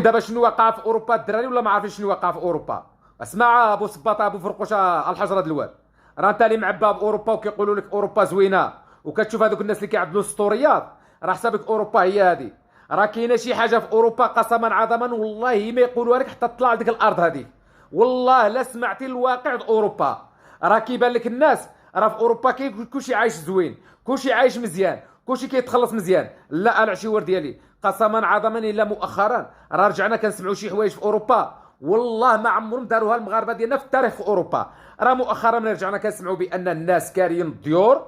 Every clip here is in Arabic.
دابا شنو واقع في اوروبا الدراري ولا ما عارفين شنو واقع في اوروبا؟ اسمع ابو سباطه ابو فرقوشه الحجره د الواد. راه انت اللي معبى باوروبا وكيقولوا لك اوروبا زوينه، وكتشوف هذوك الناس اللي كيعدلوا السطوريات، راه حسابك اوروبا هي هذه. راه كاينه شي حاجه في اوروبا قسما عظما والله ما يقولوها لك حتى تطلع لديك الارض هذه. والله لا سمعتي الواقع د اوروبا. راه كيبان لك الناس راه في اوروبا كلشي عايش زوين، كلشي عايش مزيان، كلشي كيتخلص مزيان. لا العشيور ديالي قسما عظما الا مؤخرا راه رجعنا كنسمعوا شي حوايج في اوروبا والله ما عمرهم داروها المغاربه ديالنا في التاريخ في اوروبا. راه مؤخرا من رجعنا كنسمعوا بان الناس كاريين الديور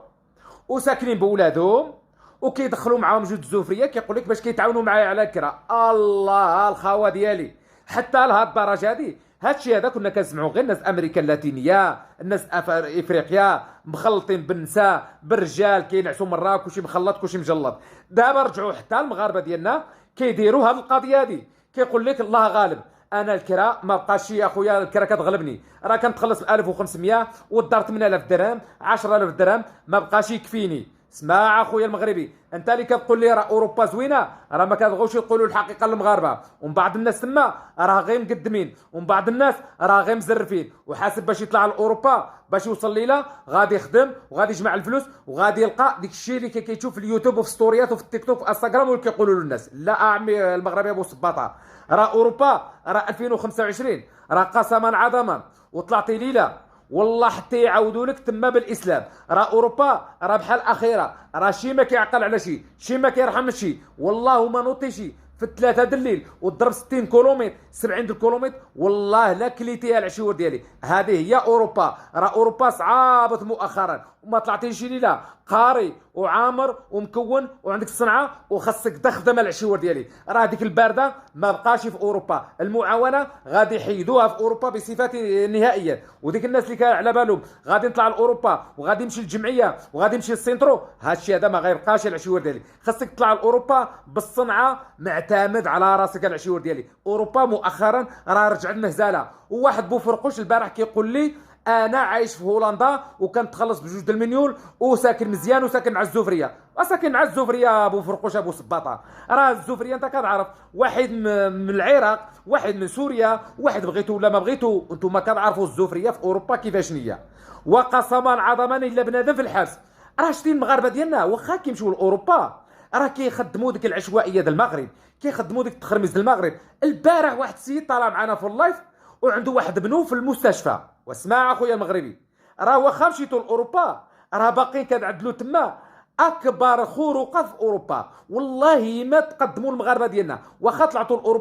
وساكنين بولادهم وكيدخلوا معاهم جوج زوفريه كيقول لك باش كيتعاونوا معايا على الكرا. الله الخاوه ديالي حتى لهاد الدرجه هادي. هادشي هذا كنا كنسمعوا غير الناس امريكا اللاتينيه، الناس افريقيا مخلطين بالنساء بالرجال كينعسوا مرة كلشي مخلط كلشي مجلط. دابا رجعوا حتى المغاربه ديالنا كيديروا هاد القضيه هادي. كيقول لك الله غالب انا الكرا ما بقاش يا خويا الكرا كتغلبني، راه كنتخلص ب 1500 والدار 8000 درهم 10000 درهم ما بقاش يكفيني. اسمع اخويا المغربي، انت اللي كتقول لي راه اوروبا زوينه راه ما كتبغوش يقولوا الحقيقه للمغاربه، ومن بعض الناس تما راه غير مقدمين ومن بعض الناس راه غير مزرفين وحاسب باش يطلع لاوروبا باش يوصل ليله غادي يخدم وغادي يجمع الفلوس وغادي يلقى ديك الشيء اللي كيشوف في اليوتيوب وفي ستوريات وفي التيك توك وفي انستغرام واللي كيقولوا للناس. لا عمي المغربي ابو سباطه، راه اوروبا راه 2025 راه قسما عظما وطلعتي ليله والله حتى يعاودوا لك تما بالاسلام. راه اوروبا راه بحال الاخيره، راه شي ما كيعقل على شي، شي ما كيرحم شي. والله ما نوطي شي في الثلاثه د الليل وتضرب 60 كيلومتر 70 كيلومتر والله لا كليتيها العشور ديالي. هذه هي اوروبا. راه اوروبا صعابت مؤخرا وما طلعتي شي ليله قاري وعامر ومكون وعندك الصنعه وخاصك تخدم العشور ديالي. راه ديك البارده ما بقاش في اوروبا، المعاونه غادي يحيدوها في اوروبا بصفه نهائيا. وديك الناس اللي كان على بالهم غادي نطلع لاوروبا وغادي نمشي للجمعيه وغادي نمشي للسينترو، هادشي هذا ما غيبقاش العشور ديالي. خاصك تطلع لاوروبا بالصنعه معتمد على راسك العشور ديالي. اوروبا مؤخرا راه رجعت مهزله. وواحد بوفرقوش البارح كيقول لي انا عايش في هولندا وكنتخلص بجوج المليون وساكن مزيان وساكن مع الزوفريه. وساكن مع الزوفريه ابو فرقوش ابو سباطه. راه الزوفريه انت كتعرف واحد من العراق واحد من سوريا واحد بغيتو ولا ما بغيتو انتم كتعرفوا الزوفريه في اوروبا كيفاش هي. وقسما عظما الا بنادم في الحبس. راه شتي المغاربه ديالنا واخا كيمشيو لاوروبا راه كيخدموا ديك العشوائيه ديال المغرب، كيخدموا ديك التخرميز ديال المغرب. البارح واحد السيد طالع معنا في اللايف وعنده واحد بنو في المستشفى. واسمع اخويا المغربي، راه واخا مشيتو لاوروبا راه باقيين كنعدلوا تما اكبر خروقه في اوروبا. والله ما تقدموا المغاربه ديالنا واخا طلعتوا لاوروبا